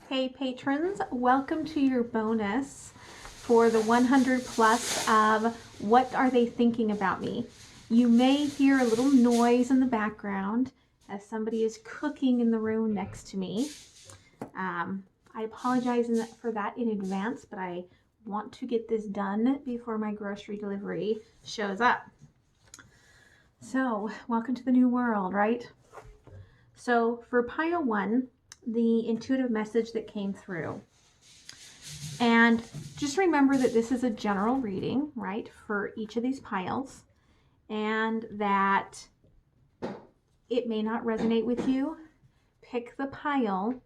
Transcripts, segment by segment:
Hey patrons, welcome to your bonus for the 100 plus of What Are They Thinking About Me? You may hear a little noise in the background as somebody is cooking in the room next to me. I apologize for that in advance, but I want to get this done before my grocery delivery shows up. So, welcome to the new world, right? So, for pile 1, the intuitive message that came through. And just remember that this is a general reading, right, for each of these piles, and that it may not resonate with you. Pick the pile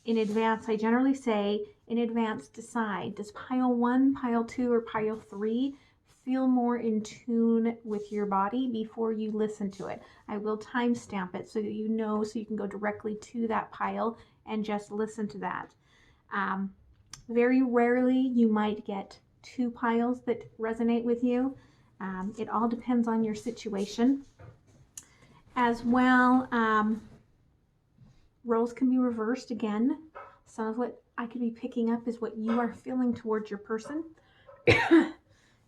in advance. I generally say in advance, decide, does pile 1, pile 2, or pile 3 feel more in tune with your body before you listen to it? I will timestamp it so that you know, so you can go directly to that pile and just listen to that. Very rarely you might get 2 piles that resonate with you. It all depends on your situation. As well, roles can be reversed again. Some of what I could be picking up is what you are feeling towards your person.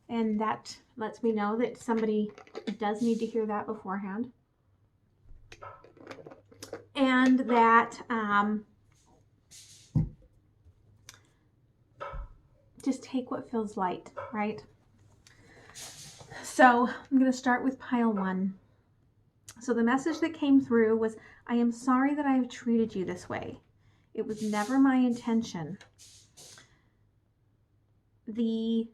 And that lets me know that somebody does need to hear that beforehand. And that just take what feels light, right? So I'm going to start with pile 1. So the message that came through was, I am sorry that I have treated you this way. It was never my intention. The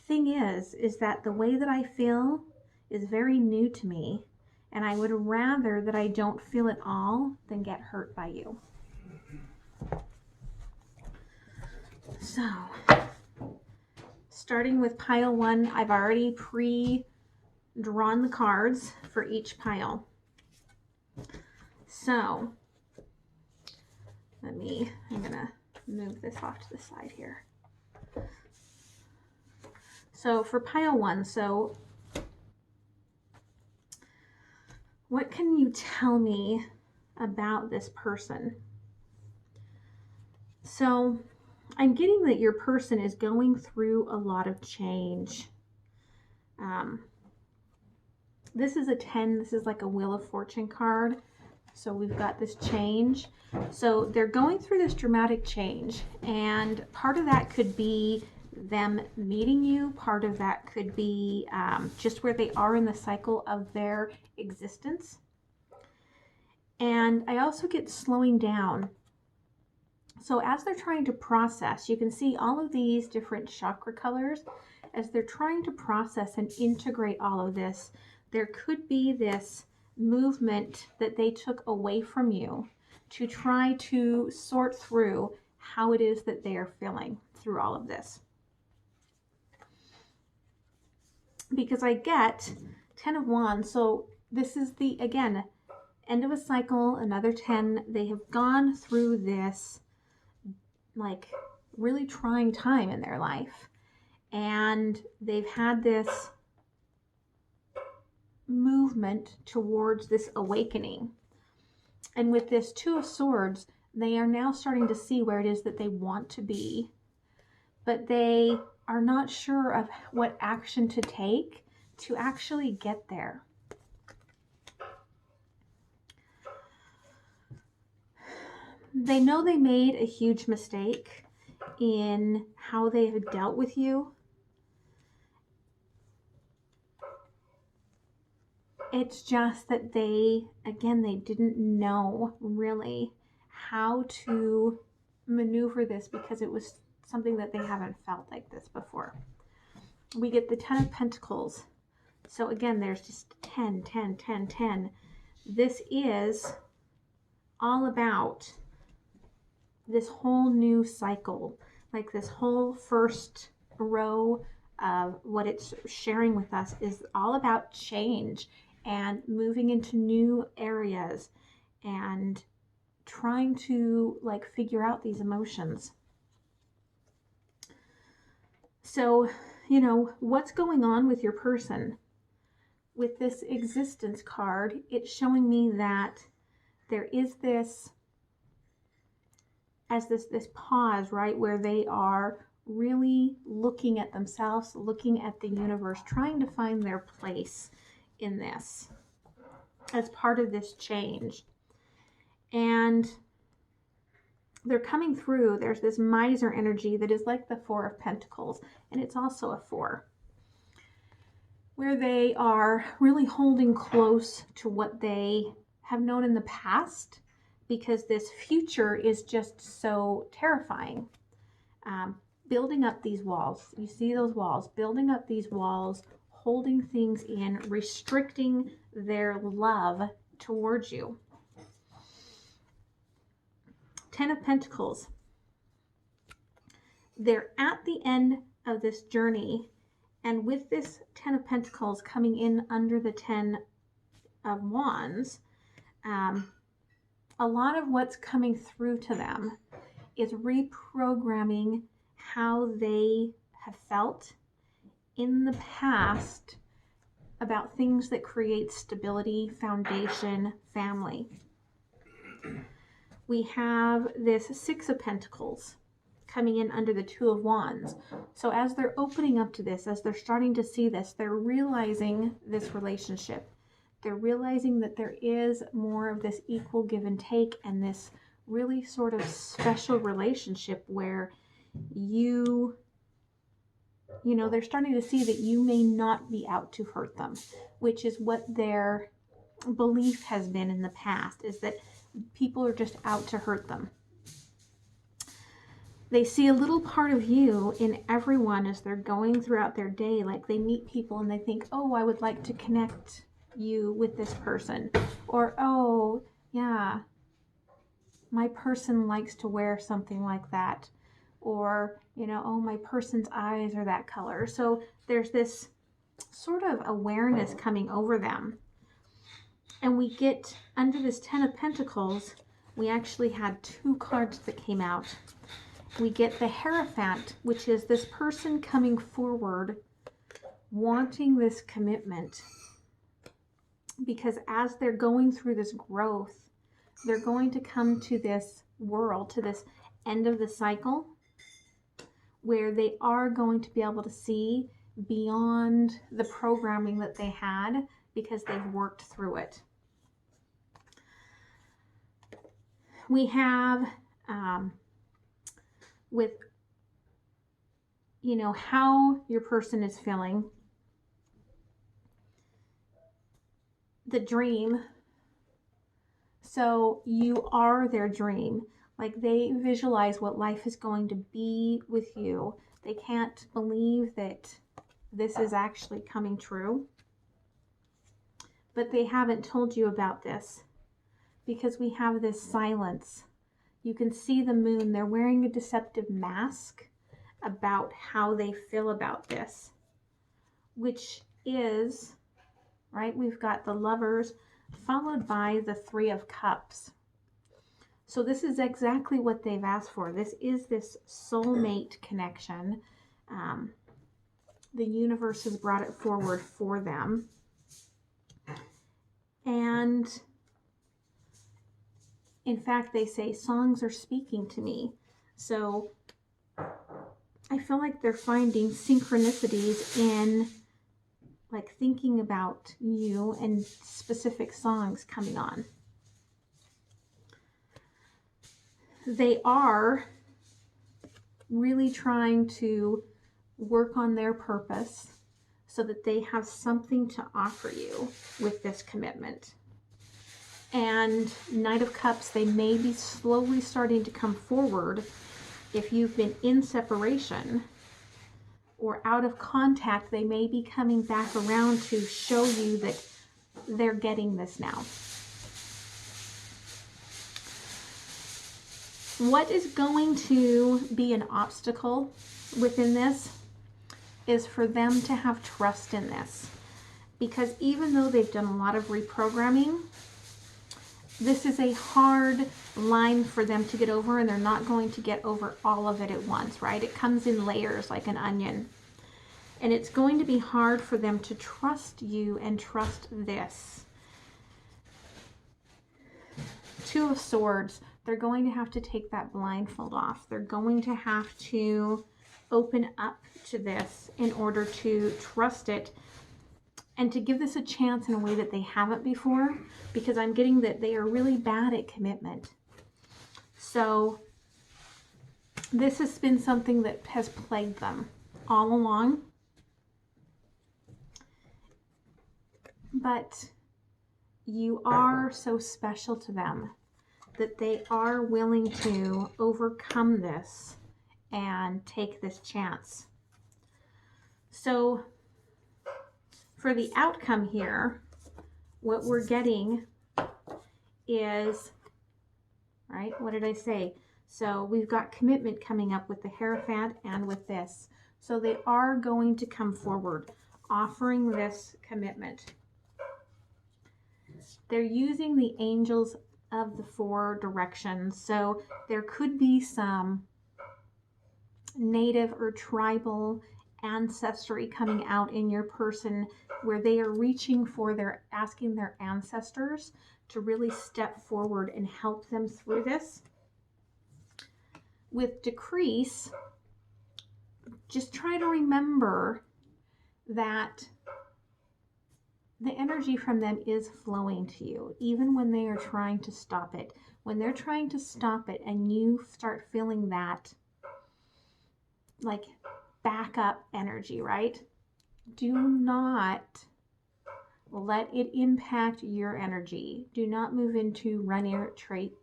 thing is that the way that I feel is very new to me, and I would rather that I don't feel it all than get hurt by you. So, starting with pile 1, I've already pre-drawn the cards for each pile. So, I'm gonna move this off to the side here. So for pile 1, so what can you tell me about this person? So I'm getting that your person is going through a lot of change. This is a 10. This is like a Wheel of Fortune card. So we've got this change. So they're going through this dramatic change, and part of that could be them meeting you. Part of that could be just where they are in the cycle of their existence. And I also get slowing down. So as they're trying to process, you can see all of these different chakra colors. As they're trying to process and integrate all of this, there could be this movement that they took away from you to try to sort through how it is that they are feeling through all of this. Because I get 10 of Wands, so this is the, again, end of a cycle, another 10. They have gone through this like really trying time in their life, and they've had this movement towards this awakening. And with this 2 of Swords, they are now starting to see where it is that they want to be, but they are not sure of what action to take to actually get there. They know they made a huge mistake in how they have dealt with you. It's just that they didn't know really how to maneuver this because it was something that they haven't felt like this before. We get the 10 of Pentacles. So again, there's just 10, 10, 10, 10. This is all about this whole new cycle, like this whole first row of what it's sharing with us is all about change and moving into new areas and trying to like figure out these emotions. So, you know, what's going on with your person? With this existence card, it's showing me that there is this as this pause, right, where they are really looking at themselves, looking at the universe, trying to find their place in this as part of this change. And they're coming through. There's this miser energy that is like the Four of Pentacles, and it's also a 4, where they are really holding close to what they have known in the past, because this future is just so terrifying. Building up these walls. You see those walls, building up these walls, holding things in, restricting their love towards you. 10 of Pentacles. They're at the end of this journey, and with this 10 of Pentacles coming in under the 10 of Wands, a lot of what's coming through to them is reprogramming how they have felt in the past about things that create stability, foundation, family. We have this 6 of Pentacles coming in under the 2 of Wands. So as they're opening up to this, as they're starting to see this, they're realizing this relationship. They're realizing that there is more of this equal give and take, and this really sort of special relationship where you know, they're starting to see that you may not be out to hurt them, which is what their belief has been in the past, is that people are just out to hurt them. They see a little part of you in everyone as they're going throughout their day. Like they meet people and they think, oh, I would like to connect you with this person. Or, oh, yeah, my person likes to wear something like that. Or, you know, oh, my person's eyes are that color. So there's this sort of awareness coming over them. And we get under this 10 of Pentacles, we actually had 2 cards that came out. We get the Hierophant, which is this person coming forward, wanting this commitment. Because as they're going through this growth, they're going to come to this world, to this end of the cycle, where they are going to be able to see beyond the programming that they had, because they've worked through it. We have with, you know, how your person is feeling, the dream. So you are their dream. Like they visualize what life is going to be with you. They can't believe that this is actually coming true. But they haven't told you about this because we have this silence. You can see the moon. They're wearing a deceptive mask about how they feel about this, which is, right, we've got the Lovers followed by the 3 of Cups. So this is exactly what they've asked for. This is this soulmate connection. The universe has brought it forward for them. And in fact, they say songs are speaking to me. So I feel like they're finding synchronicities in like thinking about you and specific songs coming on. They are really trying to work on their purpose so that they have something to offer you with this commitment. And Knight of Cups, they may be slowly starting to come forward if you've been in separation or out of contact. They may be coming back around to show you that they're getting this now. What is going to be an obstacle within this is for them to have trust in this. Because even though they've done a lot of reprogramming, this is a hard line for them to get over, and they're not going to get over all of it at once, right? It comes in layers like an onion. And it's going to be hard for them to trust you and trust this. 2 of Swords. they're going to have to take that blindfold off. They're going to have to open up to this in order to trust it and to give this a chance in a way that they haven't before, because I'm getting that they are really bad at commitment. So this has been something that has plagued them all along. But you are so special to them that they are willing to overcome this and take this chance. So for the outcome here, what we're getting is, right, what did I say? So we've got commitment coming up with the Hierophant and with this. So they are going to come forward offering this commitment. They're using the angels of the 4 directions. So there could be some native or tribal ancestry coming out in your person where they are reaching for asking their ancestors to really step forward and help them through this. With decrease, just try to remember that the energy from them is flowing to you, even when they are trying to stop it. When they're trying to stop it and you start feeling that like backup energy, right? Do not let it impact your energy. Do not move into runner trait,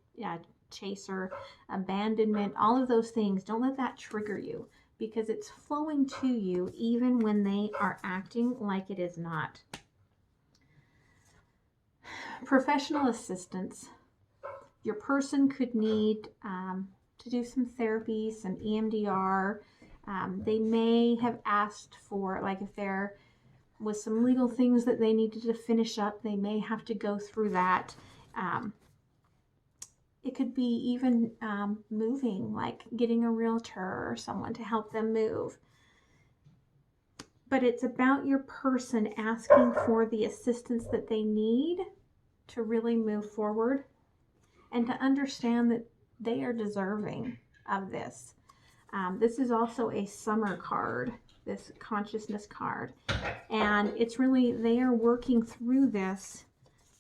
chaser, abandonment, all of those things. Don't let that trigger you, because it's flowing to you even when they are acting like it is not. Professional assistance. Your person could need to do some therapy, some EMDR. They may have asked for, like, if there was some legal things that they needed to finish up, they may have to go through that. It could be even moving, like getting a realtor or someone to help them move. But it's about your person asking for the assistance that they need to really move forward and to understand that they are deserving of this. This is also a summer card, this consciousness card. And it's really, they are working through this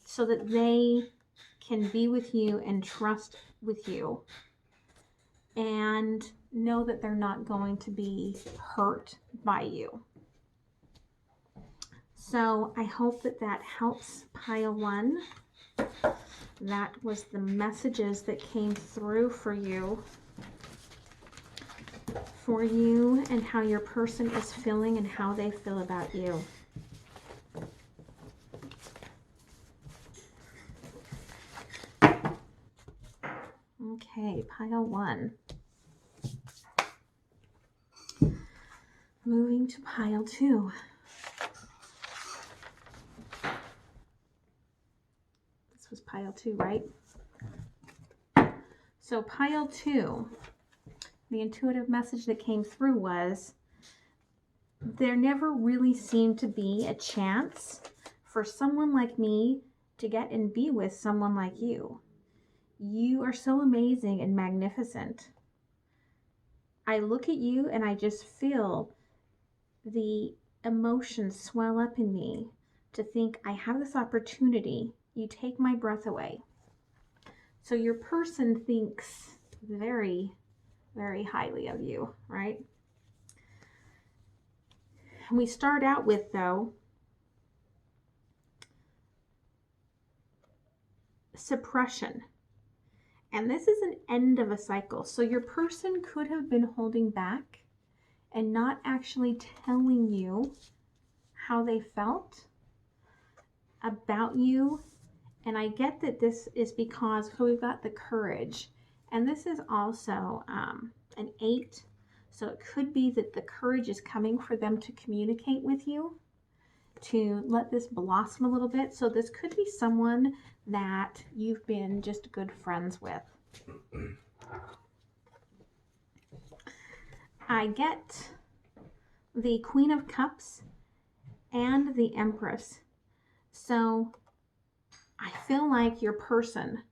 so that they can be with you and trust with you and know that they're not going to be hurt by you. So I hope that that helps pile 1. That was the messages that came through for you and how your person is feeling and how they feel about you. Okay, pile 1. Moving to pile 2. This was pile 2, right? So pile 2, the intuitive message that came through was, there never really seemed to be a chance for someone like me to get and be with someone like you. You are so amazing and magnificent. I look at you and I just feel the emotions swell up in me to think, I have this opportunity. You take my breath away. So your person thinks very, very highly of you, right? We start out with, though, suppression. And this is an end of a cycle. So your person could have been holding back and not actually telling you how they felt about you. And I get that this is because we've got the courage. And this is also an 8. So it could be that the courage is coming for them to communicate with you, to let this blossom a little bit. So this could be someone that you've been just good friends with. I get the Queen of Cups and the Empress. So I feel like your person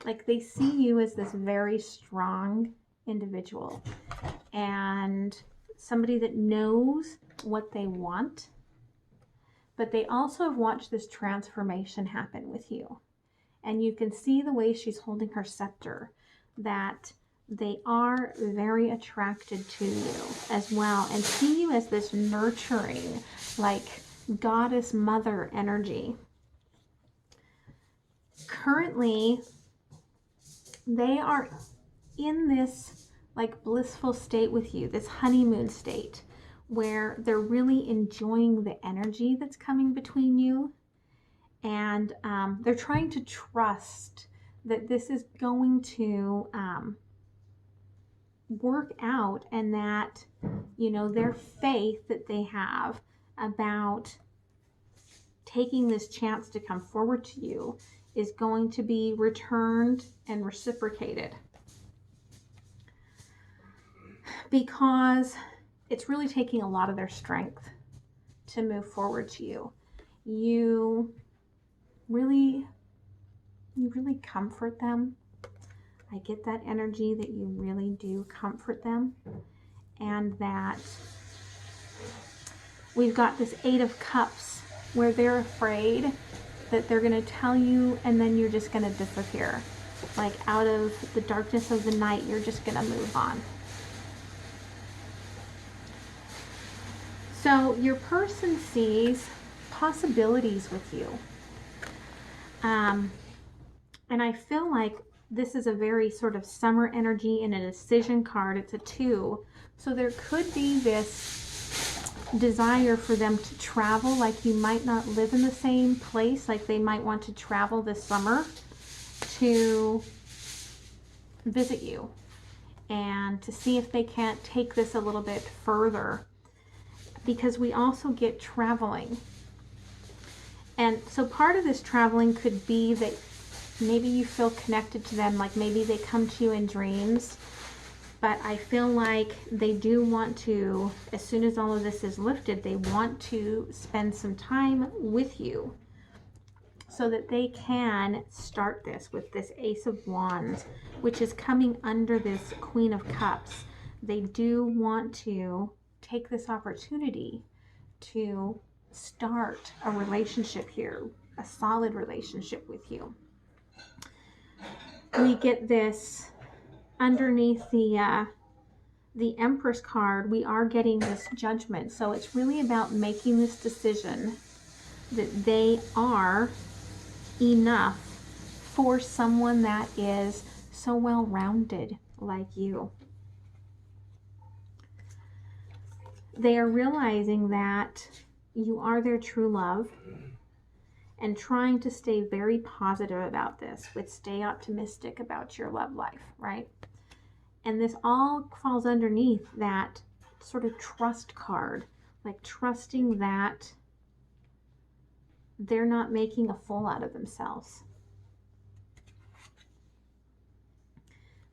Like they see you as this very strong individual and somebody that knows what they want, but they also have watched this transformation happen with you. And you can see the way she's holding her scepter that they are very attracted to you as well and see you as this nurturing, like goddess mother energy. Currently, they are in this like blissful state with you, this honeymoon state, where they're really enjoying the energy that's coming between you. And they're trying to trust that this is going to work out, and that, you know, their faith that they have about taking this chance to come forward to you is going to be returned and reciprocated, because it's really taking a lot of their strength to move forward to you. You really comfort them. I get that energy that you really do comfort them, and that we've got this 8 of Cups where they're afraid that they're going to tell you and then you're just going to disappear. Like out of the darkness of the night, you're just going to move on. So your person sees possibilities with you. And I feel like this is a very sort of summer energy and a decision card. It's a 2. So there could be this desire for them to travel. Like you might not live in the same place. Like they might want to travel this summer to visit you and to see if they can't take this a little bit further, because we also get traveling. And so part of this traveling could be that maybe you feel connected to them, like maybe they come to you in dreams, but I feel like they do want to, as soon as all of this is lifted, they want to spend some time with you so that they can start this with this Ace of Wands, which is coming under this Queen of Cups. They do want to take this opportunity to start a relationship here, a solid relationship with you. We get this underneath the Empress card. We are getting this Judgment. So it's really about making this decision that they are enough for someone that is so well-rounded like you. They are realizing that you are their true love and trying to stay very positive about this, but stay optimistic about your love life, right? And this all falls underneath that sort of trust card, like trusting that they're not making a fool out of themselves.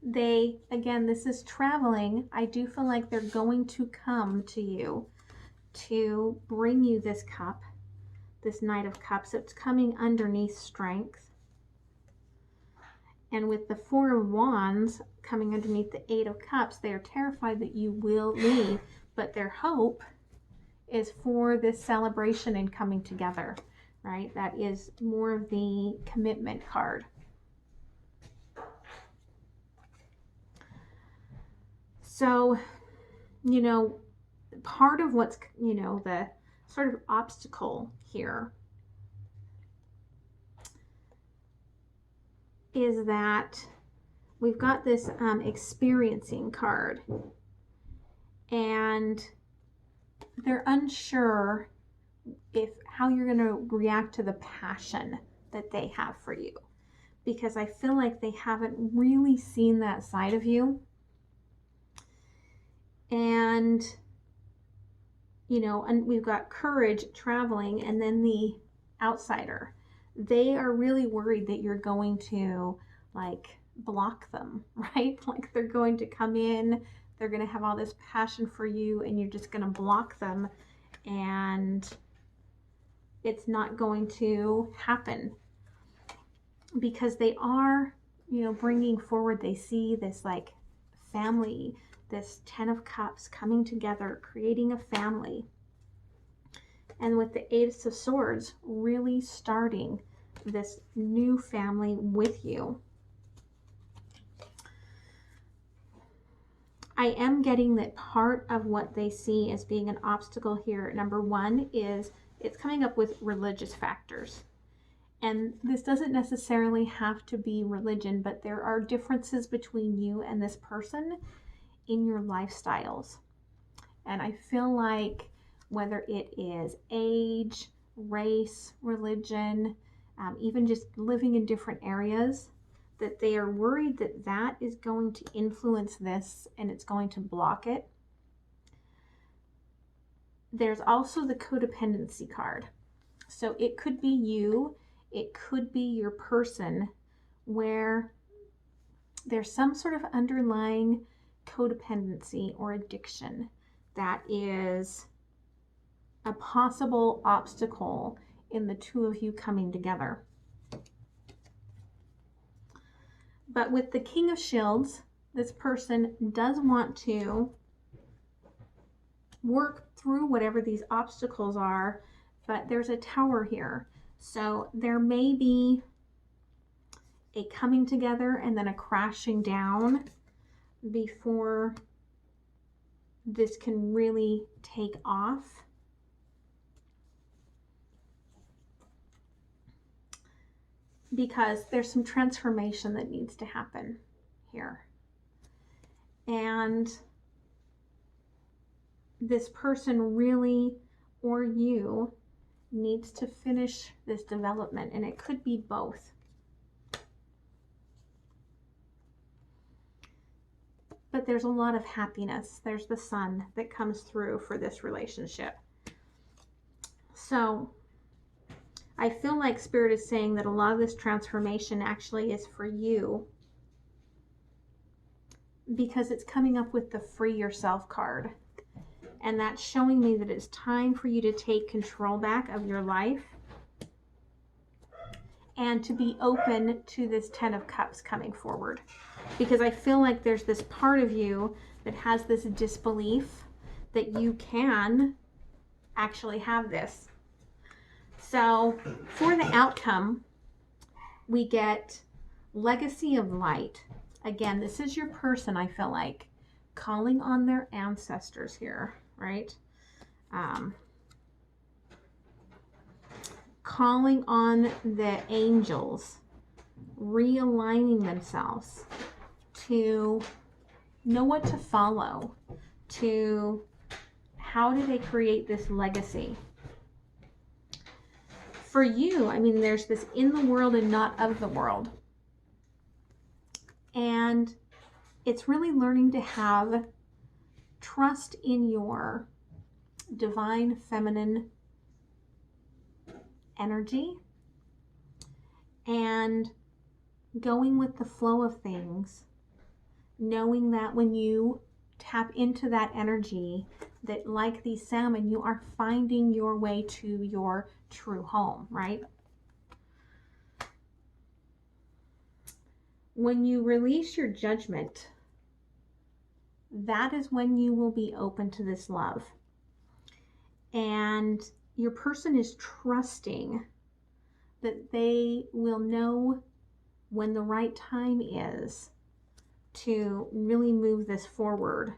They, again, this is traveling. I do feel like they're going to come to you to bring you this cup, this Knight of Cups. It's coming underneath Strength. And with the 4 of Wands coming underneath the 8 of Cups, they are terrified that you will leave, but their hope is for this celebration and coming together, right? That is more of the commitment card. So, you know, part of what's, you know, the sort of obstacle here is that we've got this experiencing card, and they're unsure if how you're going to react to the passion that they have for you, because I feel like they haven't really seen that side of you. And you know, and we've got Courage, traveling, and then the Outsider. They are really worried that you're going to like block them, right? Like they're going to come in, they're going to have all this passion for you, and you're just going to block them, and it's not going to happen, because they are you know, bringing forward, they see this like family, this 10 of Cups coming together, creating a family. And with the Ace of Swords, really starting this new family with you. I am getting that part of what they see as being an obstacle here, number one, is it's coming up with religious factors. And this doesn't necessarily have to be religion, but there are differences between you and this person in your lifestyles. And I feel like whether it is age, race, religion, even just living in different areas, that they are worried that that is going to influence this and it's going to block it. There's also the codependency card. So it could be you, it could be your person, where there's some sort of underlying codependency or addiction that is a possible obstacle in the two of you coming together. But with the King of Shields, this person does want to work through whatever these obstacles are, but there's a Tower here. So there may be a coming together and then a crashing down before this can really take off. Because there's some transformation that needs to happen here. And this person really, or you, needs to finish this development, and it could be both. But there's a lot of happiness. There's the sun that comes through for this relationship. So I feel like Spirit is saying that a lot of this transformation actually is for you, because it's coming up with the Free Yourself card. And that's showing me that it's time for you to take control back of your life and to be open to this 10 of Cups coming forward. Because I feel like there's this part of you that has this disbelief that you can actually have this. So for the outcome, we get Legacy of Light. Again, this is your person, I feel like, calling on their ancestors here, right? Calling on the angels, realigning themselves to know what to follow, to how do they create this legacy. For you, I mean, there's this in the world and not of the world. And it's really learning to have trust in your divine feminine energy and going with the flow of things, knowing that when you tap into that energy, that like these salmon, you are finding your way to your true home, right? When you release your judgment, that is when you will be open to this love. And your person is trusting that they will know when the right time is to really move this forward,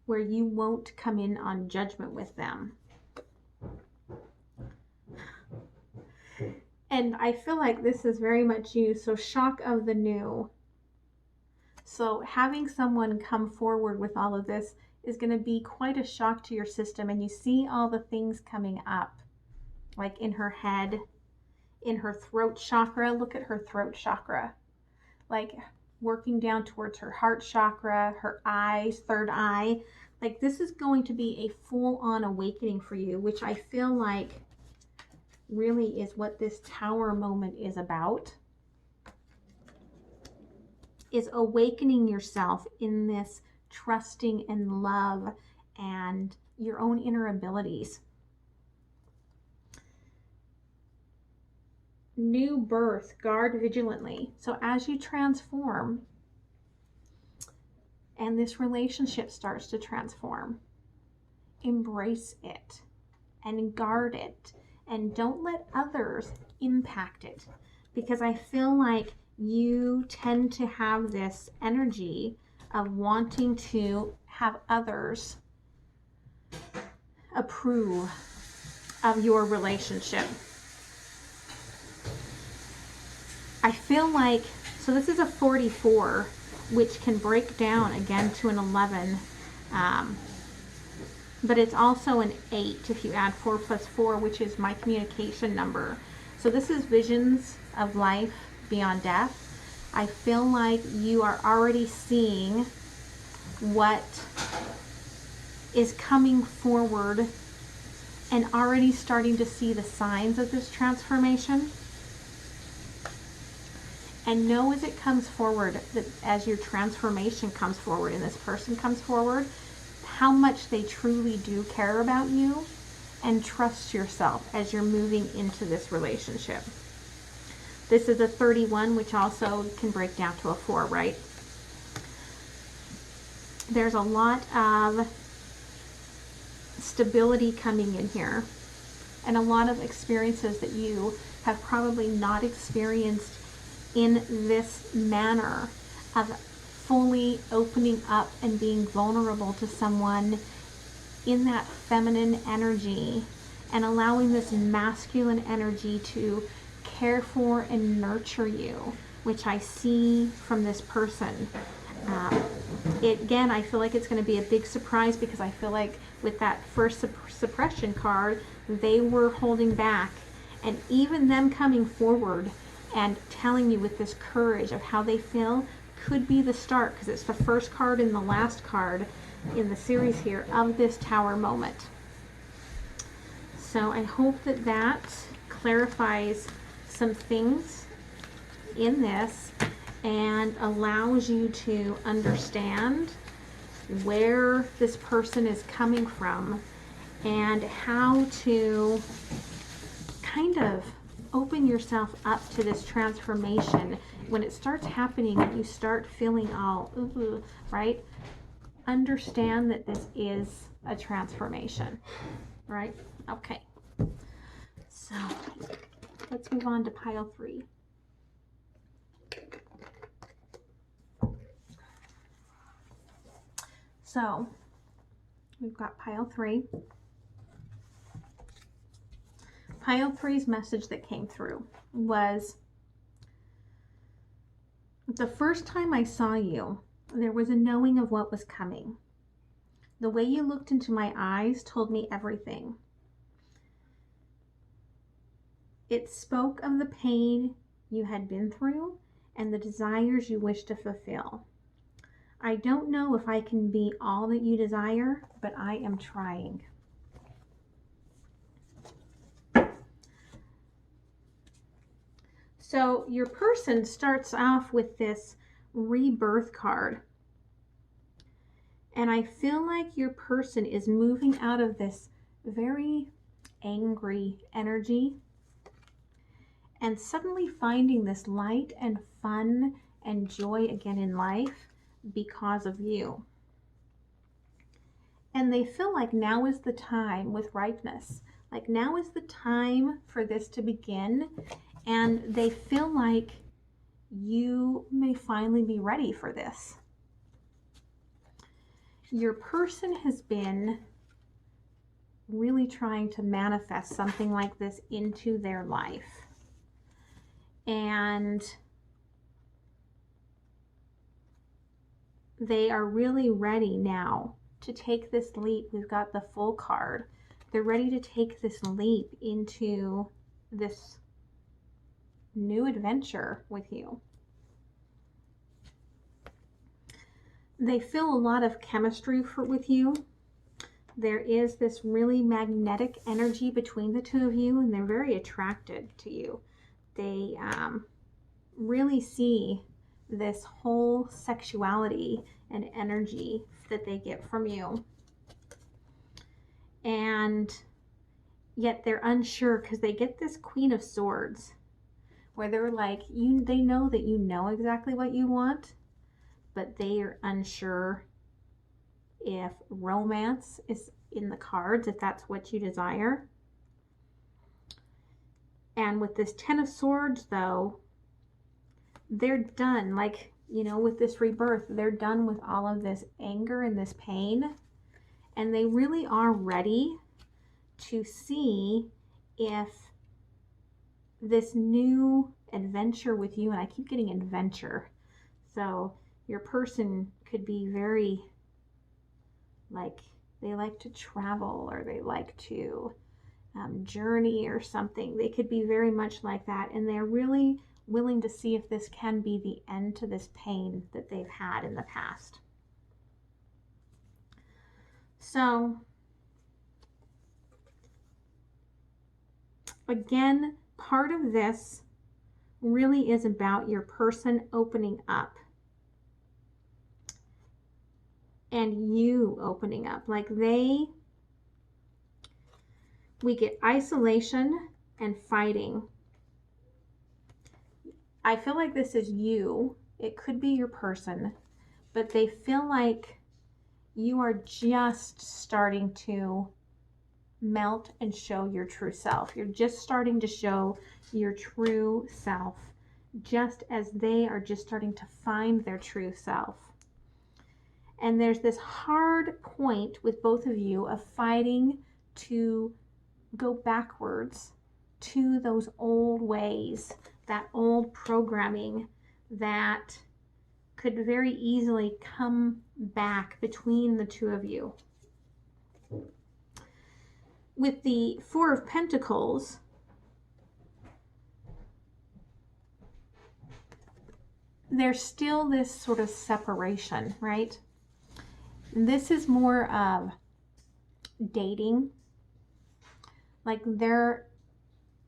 where you won't come in on judgment with them. And I feel like this is very much you. So shock of the new. So having someone come forward with all of this is going to be quite a shock to your system. And you see all the things coming up, like in her head, in her throat chakra. Look at her throat chakra, like working down towards her heart chakra, her eyes, third eye. Like this is going to be a full-on awakening for you, which I feel like really is what this Tower moment is about, is awakening yourself in this trusting and love and your own inner abilities. new birth, guard vigilantly. So as you transform and this relationship starts to transform, embrace it and guard it, and don't let others impact it, because I feel like you tend to have this energy of wanting to have others approve of your relationship. I feel like, so this is a 44, which can break down again to an 11, but it's also an 8 if you add 4 plus 4, which is my communication number. So this is visions of life beyond death. I feel like you are already seeing what is coming forward and already starting to see the signs of this transformation. And know as it comes forward, that as your transformation comes forward and this person comes forward, how much they truly do care about you, and trust yourself as you're moving into this relationship. This is a 31, which also can break down to a 4, right? There's a lot of stability coming in here, and a lot of experiences that you have probably not experienced in this manner of fully opening up and being vulnerable to someone in that feminine energy, and allowing this masculine energy to care for and nurture you, which I see from this person. Again, I feel like it's going to be a big surprise, because I feel like with that first suppression card, they were holding back, and even them coming forward and telling you with this courage of how they feel could be the start, because it's the first card and the last card in the series here of this Tower moment. So I hope that that clarifies some things in this and allows you to understand where this person is coming from and how to kind of open yourself up to this transformation. When it starts happening and you start feeling all right, understand that this is a transformation, right? Okay, so let's move on to pile 3. So we've got pile 3. Pile 3's message that came through was, the first time I saw you, there was a knowing of what was coming. The way you looked into my eyes told me everything. It spoke of the pain you had been through and the desires you wish to fulfill. I don't know if I can be all that you desire, but I am trying. So your person starts off with this rebirth card. And I feel like your person is moving out of this very angry energy and suddenly finding this light and fun and joy again in life because of you. And they feel like now is the time, with ripeness, like now is the time for this to begin. And they feel like you may finally be ready for this. Your person has been really trying to manifest something like this into their life. And they are really ready now to take this leap. We've got the Full card. They're ready to take this leap into this new adventure with you. They feel a lot of chemistry with you. There is this really magnetic energy between the two of you, and they're very attracted to you. They really see this whole sexuality and energy that they get from you. And yet they're unsure, because they get this Queen of Swords. where they're like, they know that you know exactly what you want, but they are unsure if romance is in the cards, if that's what you desire. And with this Ten of Swords, though, they're done. Like, with this rebirth, they're done with all of this anger and this pain. And they really are ready to see if this new adventure with you, and I keep getting adventure. So your person could be very, like, they like to travel, or they like to journey or something. They could be very much like that, and they're really willing to see if this can be the end to this pain that they've had in the past. So again, part of this really is about your person opening up and you opening up. Like we get isolation and fighting. I feel like this is you. It could be your person, but they feel like you are just starting to melt and show your true self. You're just starting to show your true self, just as they are just starting to find their true self. And there's this hard point with both of you of fighting to go backwards to those old ways, that old programming that could very easily come back between the two of you. With the Four of Pentacles, there's still this sort of separation, right? This is more of dating. Like they're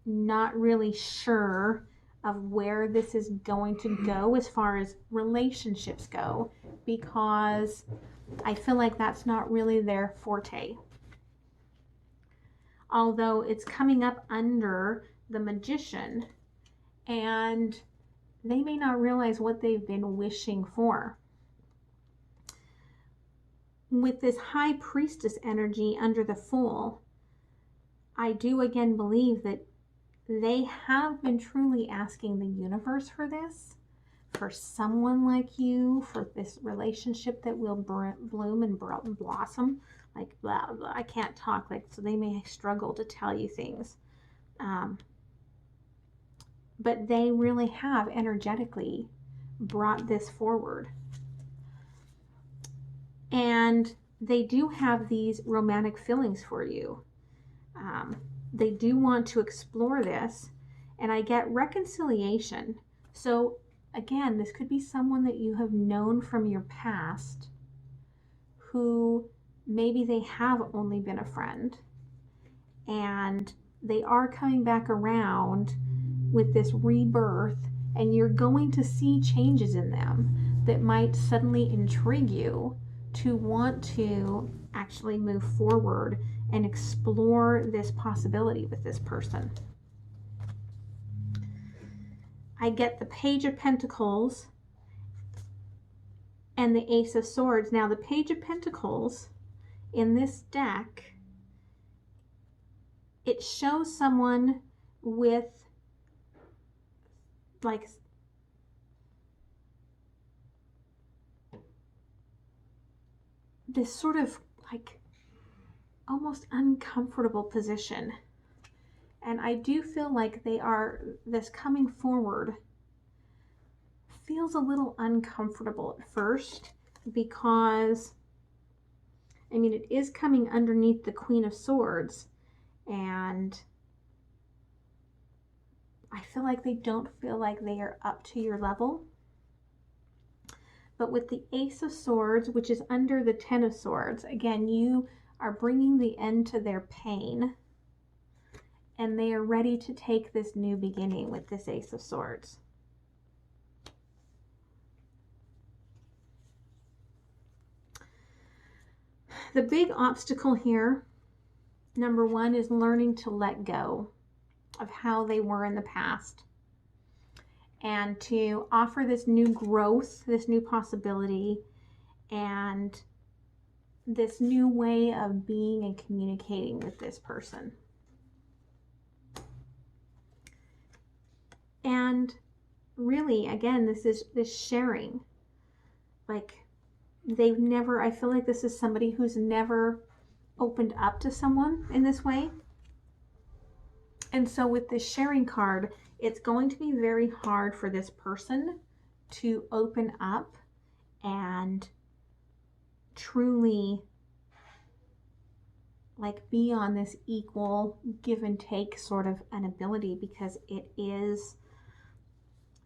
not really sure of where this is going to go as far as relationships go, because I feel like that's not really their forte. Although it's coming up under the Magician, and they may not realize what they've been wishing for. With this High Priestess energy under the Fool, I do again believe that they have been truly asking the universe for this, for someone like you, for this relationship that will bloom and blossom. Like, blah, blah, I can't talk, like, so they may struggle to tell you things. But they really have energetically brought this forward. And they do have these romantic feelings for you. They do want to explore this, and I get reconciliation. So again, this could be someone that you have known from your past who maybe they have only been a friend, and they are coming back around with this rebirth, and you're going to see changes in them that might suddenly intrigue you to want to actually move forward and explore this possibility with this person. I get the Page of Pentacles and the Ace of Swords. Now the Page of Pentacles in this deck, it shows someone with like this sort of like almost uncomfortable position. And I do feel like this coming forward feels a little uncomfortable at first, because I mean, it is coming underneath the Queen of Swords, and I feel like they don't feel like they are up to your level. But with the Ace of Swords, which is under the Ten of Swords, again, you are bringing the end to their pain, and they are ready to take this new beginning with this Ace of Swords. The big obstacle here, number one, is learning to let go of how they were in the past. and to offer this new growth, this new possibility, and this new way of being and communicating with this person. And really, again, this is this sharing. Like, they've never, I feel like this is somebody who's never opened up to someone in this way. And so with this sharing card, it's going to be very hard for this person to open up and truly like be on this equal give and take sort of an ability, because it is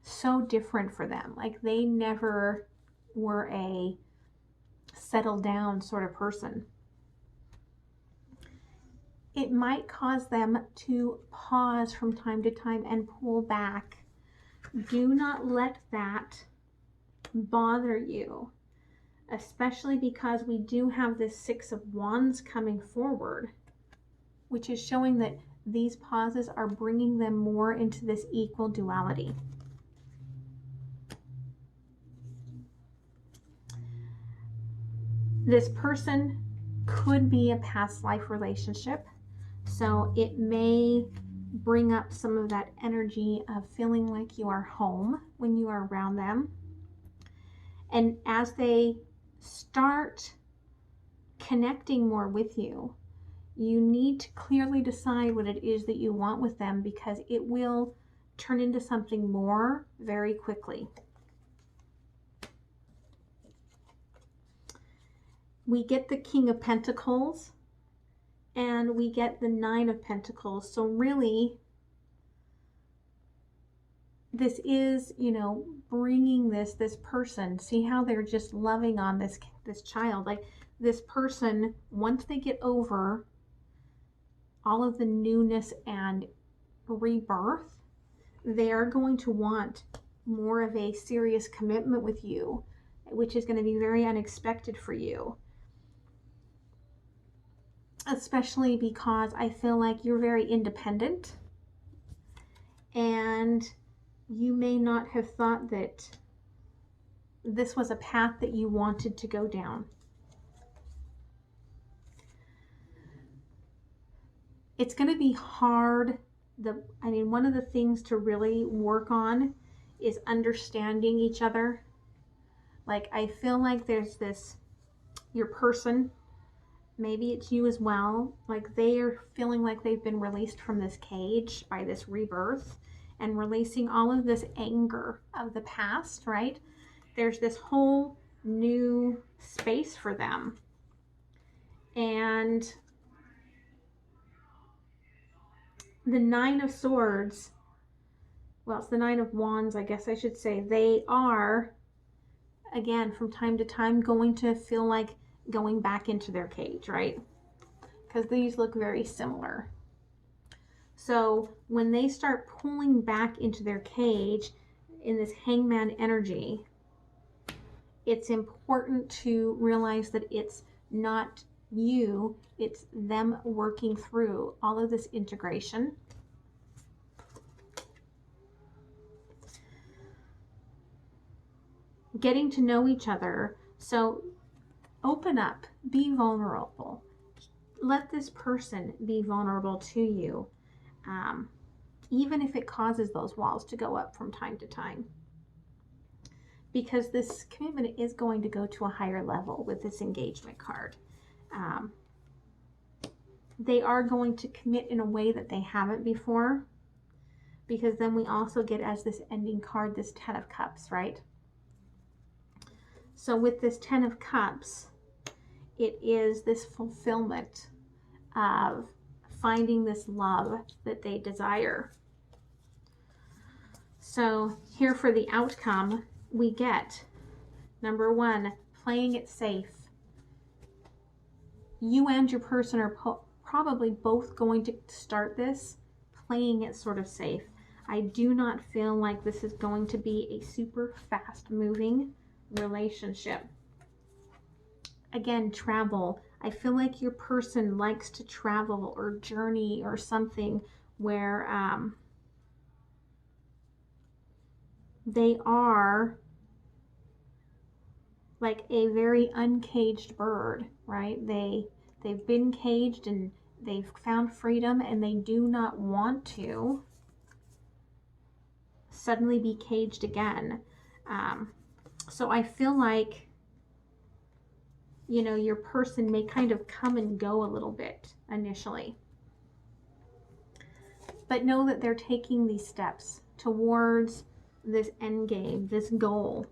so different for them. Like, they never were a settle down sort of person. It might cause them to pause from time to time and pull back. Do not let that bother you, especially because we do have this Six of Wands coming forward, which is showing that these pauses are bringing them more into this equal duality. This person could be a past life relationship, so it may bring up some of that energy of feeling like you are home when you are around them. And as they start connecting more with you, you need to clearly decide what it is that you want with them, because it will turn into something more very quickly. We get the King of Pentacles and we get the Nine of Pentacles. So really, this is, you know, bringing this person. See how they're just loving on this child. Like, this person, once they get over all of the newness and rebirth, they're going to want more of a serious commitment with you, which is going to be very unexpected for you. Especially because I feel like you're very independent, and you may not have thought that this was a path that you wanted to go down. It's going to be hard. One of the things to really work on is understanding each other. Like, I feel like there's this, your person, maybe it's you as well, like they are feeling like they've been released from this cage by this rebirth and releasing all of this anger of the past, right? There's this whole new space for them. And the Nine of Swords, well, it's the Nine of Wands, I guess I should say, they are, again, from time to time going to feel like going back into their cage, right? Because these look very similar. So when they start pulling back into their cage in this hangman energy, it's important to realize that it's not you, it's them working through all of this integration. Getting to know each other. So open up, be vulnerable. Let this person be vulnerable to you, even if it causes those walls to go up from time to time. Because this commitment is going to go to a higher level with this engagement card. They are going to commit in a way that they haven't before, because then we also get, as this ending card, this Ten of Cups, right? So with this Ten of Cups, it is this fulfillment of finding this love that they desire. So here for the outcome, we get, number one, playing it safe. You and your person are probably both going to start this playing it sort of safe. I do not feel like this is going to be a super fast moving relationship. Again, travel. I feel like your person likes to travel or journey or something where they are like a very uncaged bird, right? They've been caged and they've found freedom, and they do not want to suddenly be caged again. So I feel like, you know, your person may kind of come and go a little bit initially, but know that they're taking these steps towards this end game, this goal.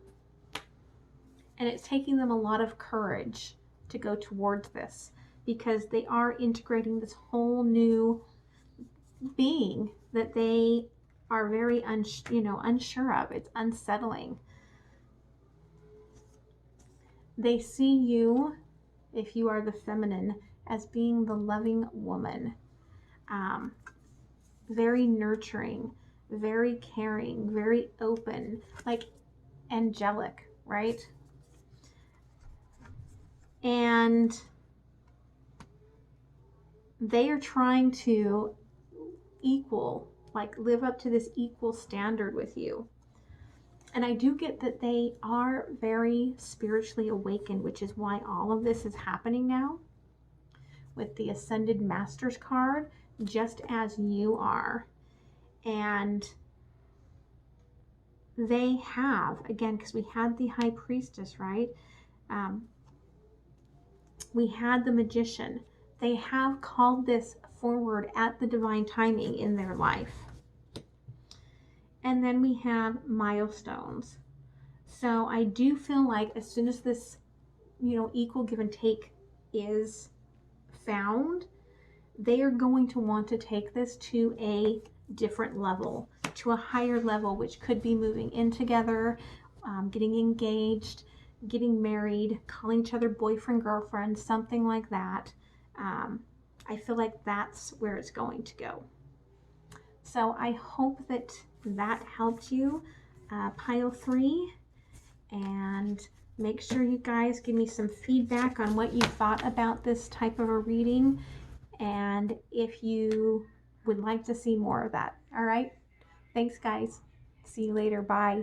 And it's taking them a lot of courage to go towards this, because they are integrating this whole new being that they are very unsure of. It's unsettling. They see you, if you are the feminine, as being the loving woman, very nurturing, very caring, very open, like angelic, right? And they are trying to live up to this equal standard with you. And I do get that they are very spiritually awakened, which is why all of this is happening now with the Ascended Masters card, just as you are. And they have, again, because we had the High Priestess, right? We had the Magician. They have called this forward at the divine timing in their life. And then we have milestones. So I do feel like as soon as this, equal give and take is found, they are going to want to take this to a different level, to a higher level, which could be moving in together, getting engaged, getting married, calling each other boyfriend, girlfriend, something like that. I feel like that's where it's going to go. So I hope that helped you, pile 3, and make sure you guys give me some feedback on what you thought about this type of a reading, and if you would like to see more of that. All right, thanks guys, see you later, bye.